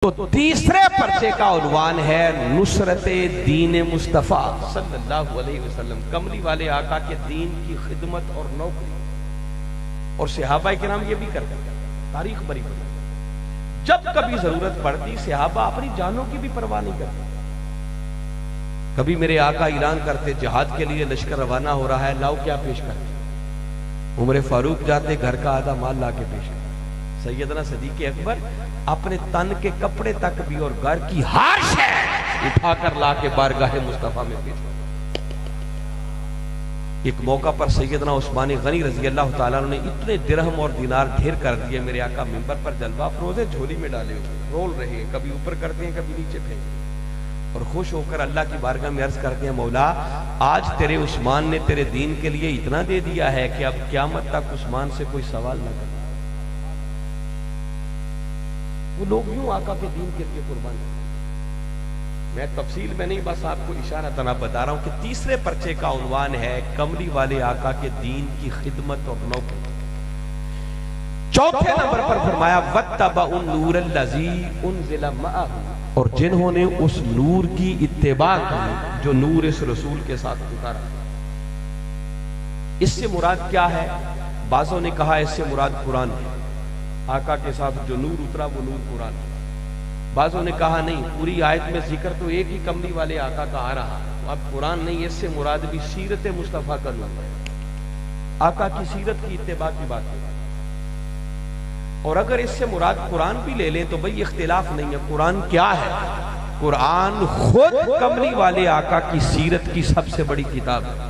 تو تیسرے پرچے کا عنوان ہے نصرت دین مصطفیٰ صلی اللہ علیہ وسلم، کملی والے آقا کے دین کی خدمت اور نوکری۔ اور صحابہ کرام یہ بھی کرتے ہیں، تاریخ بری بری، جب کبھی ضرورت پڑتی صحابہ اپنی جانوں کی بھی پرواہ نہیں کرتے۔ کبھی میرے آقا اعلان کرتے جہاد کے لیے لشکر روانہ ہو رہا ہے، لاؤ کیا پیش کرتے؟ عمر فاروق جاتے گھر کا آدھا مال لا کے پیش کرتے۔ سیدنا صدیق اکبر اپنے تن کے کپڑے تک بھی اور گھر کی ہر شے اٹھا کر لا کے بارگاہ مصطفیٰ میں پیش کرتے۔ ایک موقع پر سیدنا عثمان غنی رضی اللہ تعالیٰ نے اتنے درہم اور دینار ڈھیر کر دیے، میرے آقا منبر پر جلوہ افروزے جھولی میں ڈالے ہوئے رول رہے ہیں، کبھی اوپر کرتے ہیں کبھی نیچے پھینکتے ہیں، اور خوش ہو کر اللہ کی بارگاہ میں عرض کرتے ہیں، مولا آج تیرے عثمان نے تیرے دین کے لیے اتنا دے دیا ہے کہ اب قیامت تک عثمان سے کوئی سوال نہ کرے۔ وہ لوگ یوں آقا کے دین کے لیے قربان ہیں۔ میں تفصیل میں نہیں، بس آپ کو اشارہ تنا بتا رہا ہوں کہ تیسرے پرچے کا عنوان ہے کملی والے آقا کے دین کی خدمت اور نوکری۔ چوتھے نمبر پر فرمایا وَاتَّبَعُوا النُّورَ الَّذِي أُنزِلَ مَعَهُ، اور جنہوں نے اس نور کی اتباع کی جو نور اس رسول کے ساتھ اتارا۔ اس سے مراد کیا ہے؟ بعضوں نے کہا اس سے مراد قرآن ہے، آقا کے ساتھ جو نور اترا وہ نور قرآن ہے۔ بعضوں نے کہا نہیں، پوری آیت میں ذکر تو ایک ہی کملی والے آقا کا آ رہا، اب قرآن نہیں، اس سے مراد بھی سیرت مصطفیٰ کا نور ہے، آقا کی سیرت کی اتباع کی بات ہے۔ اور اگر اس سے مراد قرآن بھی لے لیں تو بھئی اختلاف نہیں ہے، قرآن کیا ہے؟ قرآن خود کملی والے آقا کی سیرت کی سب سے بڑی کتاب ہے۔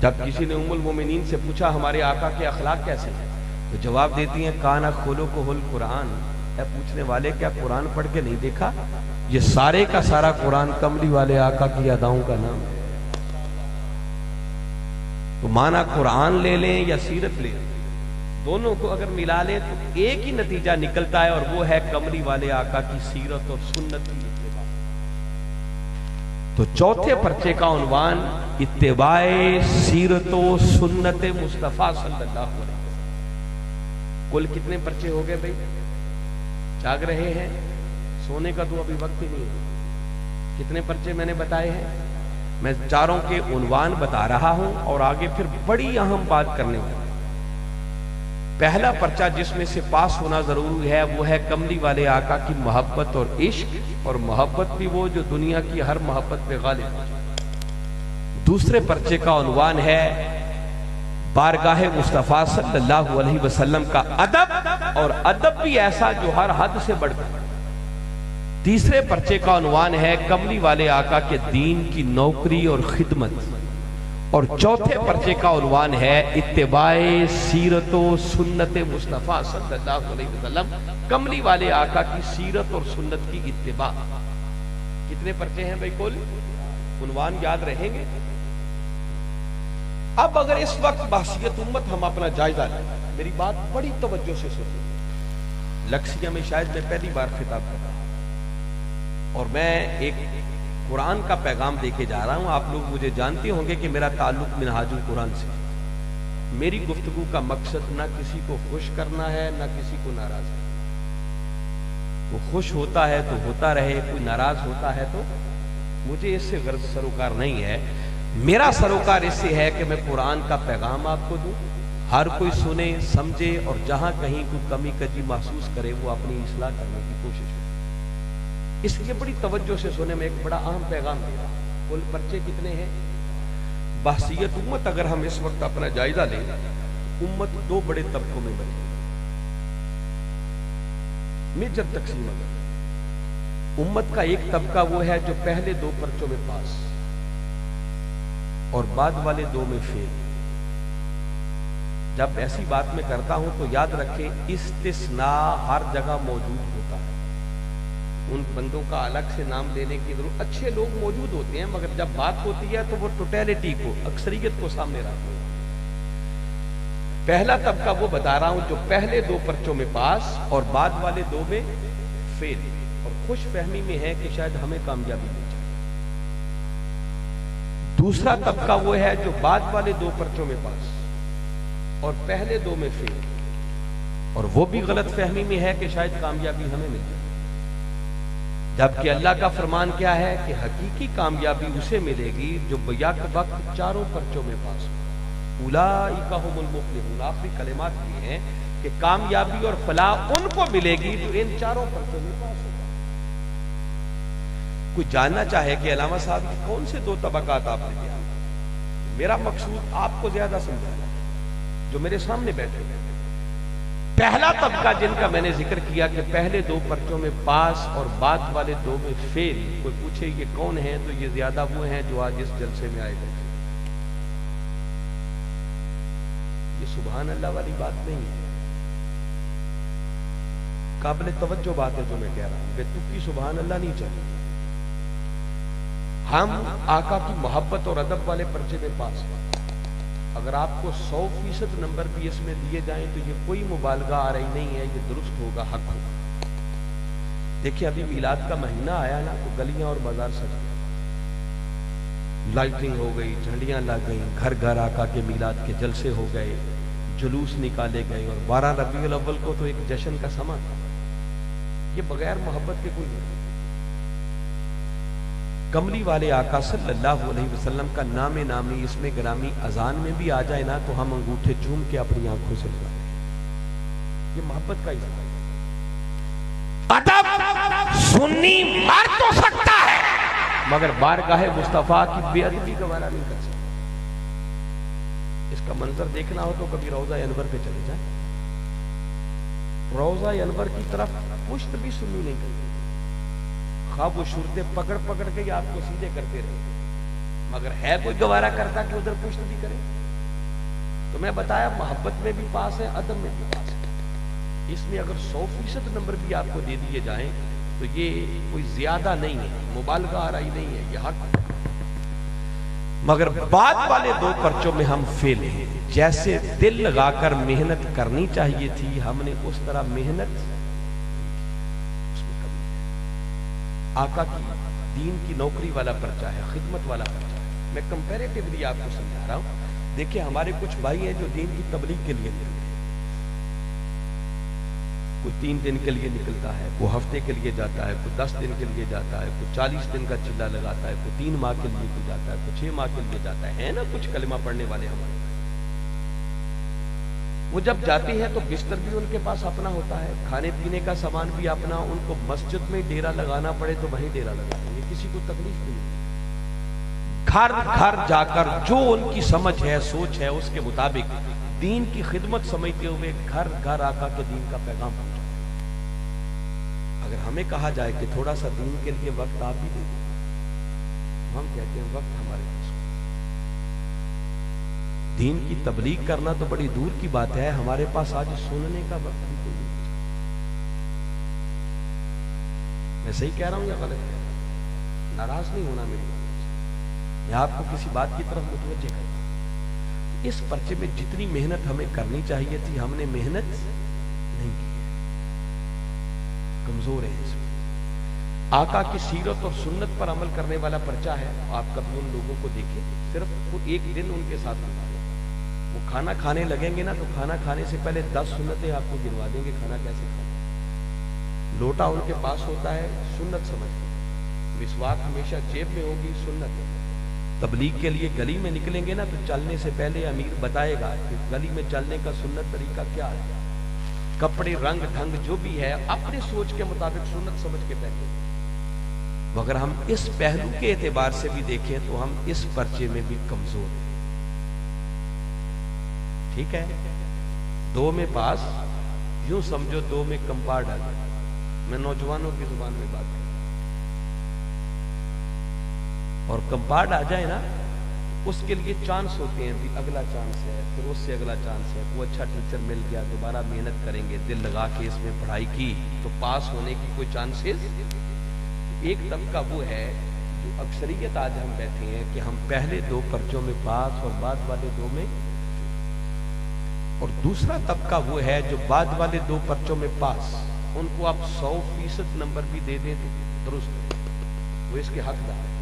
جب کسی نے ام المومنین سے پوچھا ہمارے آقا کے اخلاق کیسے ہیں تو جواب دیتی ہیں کانا خلقہ القرآن، اے پوچھنے والے کیا قرآن پڑھ کے نہیں دیکھا؟ یہ سارے کا سارا قرآن کملی والے آقا کی اداؤں کا نام ہے۔ تو مانا قرآن لے لیں یا سیرت لے لیں، دونوں کو اگر ملا لیں تو ایک ہی نتیجہ نکلتا ہے، اور وہ ہے کملی والے آقا کی سیرت اور سنت کی اتباع۔ تو چوتھے پرچے کا عنوان اتباع سیرت و سنت مصطفیٰ صلی اللہ علیہ وسلم۔ کل کتنے پرچے ہو گئے بھائی؟ جاگ رہے ہیں؟ سونے کا تو ابھی وقت ہی نہیں ہے۔ کتنے پرچے میں نے بتائے ہیں؟ میں چاروں کے عنوان بتا رہا ہوں اور آگے پھر بڑی اہم بات کرنے والا۔ پہلا پرچہ جس میں سے پاس ہونا ضروری ہے وہ ہے کملی والے آقا کی محبت اور عشق، اور محبت بھی وہ جو دنیا کی ہر محبت پہ غالب ہے۔ دوسرے پرچے کا عنوان ہے بارگاہ مصطفیٰ صلی اللہ علیہ وسلم کا ادب، اور ادب بھی ایسا جو ہر حد سے بڑھ کر۔ تیسرے پرچے کا عنوان ہے کملی والے آقا کے دین کی نوکری اور خدمت، اور چوتھے پرچے کا عنوان ہے اتباع سیرت و سنت مصطفیٰ صلی اللہ علیہ وسلم، کملی والے آقا کی سیرت اور سنت کی اتباع۔ کتنے پرچے ہیں بھائی کل؟ عنوان یاد رہیں گے؟ اب اگر اس وقت بحثیت امت ہم اپنا جائزہ لیں، میری بات بڑی توجہ سے سنیں، لکسیہ میں شاید میں پہلی بار خطاب کر رہا ہوں اور میں ایک قرآن کا پیغام دے کے جا رہا ہوں۔ آپ لوگ مجھے جانتے ہوں گے کہ میرا تعلق منہاج القرآن سے، میری گفتگو کا مقصد نہ کسی کو خوش کرنا ہے نہ کسی کو ناراض کرنا۔ وہ خوش ہوتا ہے تو ہوتا رہے، کوئی ناراض ہوتا ہے تو مجھے اس سے غرض سروکار نہیں ہے۔ میرا سروکار اس سے ہے کہ میں قرآن کا پیغام آپ کو دوں، ہر کوئی سنے سمجھے، اور جہاں کہیں کوئی کمی کجی محسوس کرے وہ اپنی اصلاح کرنے کی کوشش کرے۔ اس لیے بڑی توجہ سے سنے، میں ایک بڑا اہم پیغام دے رہا ہوں۔ کل پرچے کتنے ہیں؟ بحثیت امت اگر ہم اس وقت اپنا جائزہ لیں، امت دو بڑے طبقوں میں بنی، میجر تقسیم اگر امت کا ایک طبقہ وہ ہے جو پہلے دو پرچوں میں پاس اور بعد والے دو میں فیل۔ جب ایسی بات میں کرتا ہوں تو یاد رکھیں استثناء ہر جگہ موجود ہوتا ہے، ان بندوں کا الگ سے نام لینے کی ضرورت، اچھے لوگ موجود ہوتے ہیں مگر جب بات ہوتی ہے تو وہ ٹوٹیلٹی کو، اکثریت کو سامنے رکھتے ہیں۔ پہلا طبقہ وہ بتا رہا ہوں جو پہلے دو پرچوں میں پاس اور بعد والے دو میں فیل، اور خوش فہمی میں ہے کہ شاید ہمیں کامیابی مل جائے۔ دوسرا طبقہ وہ ہے جو بعد والے دو پرچوں میں پاس اور پہلے دو میں فیل، اور وہ بھی غلط فہمی میں ہے کہ شاید کامیابی ہمیں مل جائے، جبکہ اللہ کا فرمان کیا ہے کہ حقیقی کامیابی اسے ملے گی جو بیک وقت چاروں پرچوں میں پاس ہو۔ اولئک هم المفلحون، آخری کلمات یہ ہیں کہ کامیابی اور فلاح ان کو ملے گی جو ان چاروں پرچوں میں پاس ہوگا۔ کوئی جاننا چاہے کہ علامہ صاحب کی کون سے دو طبقات آپ نے دیا، میرا مقصود آپ کو زیادہ سمجھانا جو میرے سامنے بیٹھے ہیں۔ پہلا طبقہ جن کا میں نے ذکر کیا کہ پہلے دو پرچوں میں پاس اور بعد والے دو میں فیل، کوئی پوچھے یہ کون ہیں تو یہ زیادہ وہ ہیں جو آج اس جلسے میں آئے گئے۔ یہ سبحان اللہ والی بات نہیں ہے، قابل توجہ بات ہے جو میں کہہ رہا ہوں، بے تکی سبحان اللہ نہیں چاہیے۔ ہم آقا کی محبت اور ادب والے پرچے میں پاس ہیں، اگر آپ کو 100% نمبر بھی اس میں دیے جائیں تو یہ کوئی مبالغہ آ رہی نہیں ہے، یہ درست ہوگا، حق ہوگا۔ دیکھیں ابھی میلاد کا مہینہ آیا نا تو گلیاں اور بازار سج گئے، لائٹنگ ہو گئی، جھنڈیاں لگ گئیں، گھر گھر آقا کے میلاد کے جلسے ہو گئے، جلوس نکالے گئے، اور 12 ربیع الاول کو تو ایک جشن کا سما تھا۔ یہ بغیر محبت کے کوئی نہیں۔ کملی والے آقا صلی اللہ علیہ وسلم کا نام نامی اس میں گرامی اذان میں بھی آ جائے نا تو ہم انگوٹھے چوم کے اپنی آنکھوں سے لگائیں، یہ محبت کا اظہار ہے۔ ادب سنی مر تو سکتا ہے مگر بارگاہ مصطفیٰ کی بے ادبی گوارا نہیں کر سکتا۔ اس کا منظر دیکھنا ہو تو کبھی روضہ انور پہ چلے جائیں، روضہ انور کی طرف پشت بھی سنی نہیں کرتی، خواب و شرطے پکڑ پکڑ کے آپ کو سیدھے کرتے رہے، مگر ہے کوئی گوارا کرتا کہ ادھر پشت بھی کرے؟ تو میں بتایا محبت میں بھی پاس ہے، ادب میں بھی پاس ہے۔ اس میں اگر 100% نمبر بھی آپ کو دے دیے جائیں تو یہ کوئی زیادہ نہیں ہے، مبالغہ آ رہی نہیں ہے، یہ حق ہے۔ مگر بعد والے دو پرچوں میں ہم فیل ہیں، جیسے دل لگا کر محنت کرنی چاہیے تھی ہم نے اس طرح محنت۔ آقا کی دین کی نوکری والا پرچہ ہے، خدمت والا پرچہ ہے۔ میں کمپیریٹیولی آپ کو سمجھا رہا ہوں۔ دیکھیں ہمارے کچھ بھائی ہیں جو دین کی تبلیغ کے لیے نکلتے ہیں، کوئی 3 دن کے لیے نکلتا ہے، کوئی ہفتے کے لیے جاتا ہے، کوئی 10 دن کے لیے جاتا ہے، کوئی 40 دن کا چلہ لگاتا ہے، کوئی 3 ماہ کے لیے کوئی جاتا ہے، کوئی 6 ماہ کے لیے جاتا ہے نا کچھ کلمہ پڑھنے والے ہمارے۔ وہ جب جاتے ہیں تو بستر بھی ان کے پاس اپنا ہوتا ہے، کھانے پینے کا سامان بھی اپنا، ان کو مسجد میں ڈیرا لگانا پڑے تو وہیں ڈیرا لگاتے ہیں، کسی کو تکلیف نہیں ہے۔ گھر گھر جا کر جو ان کی سمجھ ہے، سوچ ہے، اس کے مطابق دین کی خدمت سمجھتے ہوئے گھر گھر آقا کے دین کا پیغام پہنچاتے ہیں۔ اگر ہمیں کہا جائے کہ تھوڑا سا دین کے لیے وقت آپ بھی دے دیں، ہم کہتے ہیں وقت ہمارے پاس، دین کی تبلیغ کرنا تو بڑی دور کی بات ہے، ہمارے پاس آج سننے کا وقت بھی کوئی نہیں۔ میں صحیح کہہ رہا ہوں یا غلط ہے؟ ناراض نہیں ہونا میری بات سے، میں آپ کو کسی بات کی طرف متوجہ کرتا ہوں۔ اس پرچے میں جتنی محنت ہمیں کرنی چاہیے تھی ہم نے محنت نہیں کی ہے، کمزور ہے اس میں۔ آقا کی سیرت اور سنت پر عمل کرنے والا پرچہ ہے، آپ کبھی ان لوگوں کو دیکھیں، صرف ایک دن ان کے ساتھ گزاریں، وہ کھانا کھانے لگیں گے نا تو کھانا کھانے سے پہلے 10 سنتیں آپ کو گنوا دیں گے کھانا کیسے کھانا۔ لوٹا ان کے پاس ہوتا ہے، سنت سمجھتے ہیں، مسواک ہمیشہ جیب میں ہوگی، سنت ہے۔ تبلیغ کے لیے گلی میں نکلیں گے نا تو چلنے سے پہلے امیر بتائے گا کہ گلی میں چلنے کا سنت طریقہ کیا ہے، کپڑے رنگ ڈھنگ جو بھی ہے اپنے سوچ کے مطابق سنت سمجھ کے پہنے۔ مگر ہم اس پہلو کے اعتبار سے بھی دیکھیں تو ہم اس پرچے میں بھی کمزور ہیں، ٹھیک ہے؟ 2 میں پاس، یوں سمجھو 2 میں کمپارڈ آ جائے، میں نوجوانوں کی زبان میں بات کروں، اور کمپارڈ آ جائے نا اس کے لیے چانس ہوتے ہیں، بھی اگلا چانس ہے، پھر اس سے اگلا چانس ہے، کوئی اچھا ٹیچر مل گیا، دوبارہ محنت کریں گے، دل لگا کے اس میں پڑھائی کی تو پاس ہونے کی کوئی چانسز۔ ایک طبقہ وہ ہے جو اکثریت آج ہم بیٹھے ہیں کہ ہم پہلے 2 پرچوں میں پاس اور بعد والے 2 میں، اور دوسرا طبقہ وہ ہے جو بعد والے 2 پرچوں میں پاس، ان کو آپ 100% نمبر بھی دے دیں تو درست ہے، وہ اس کے حقدار ہے۔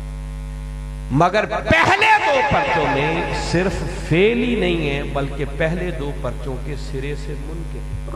مگر پہلے 2 پرچوں میں صرف فیل ہی نہیں ہے بلکہ پہلے 2 پرچوں کے سرے سے منکر،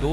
2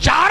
4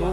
2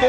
2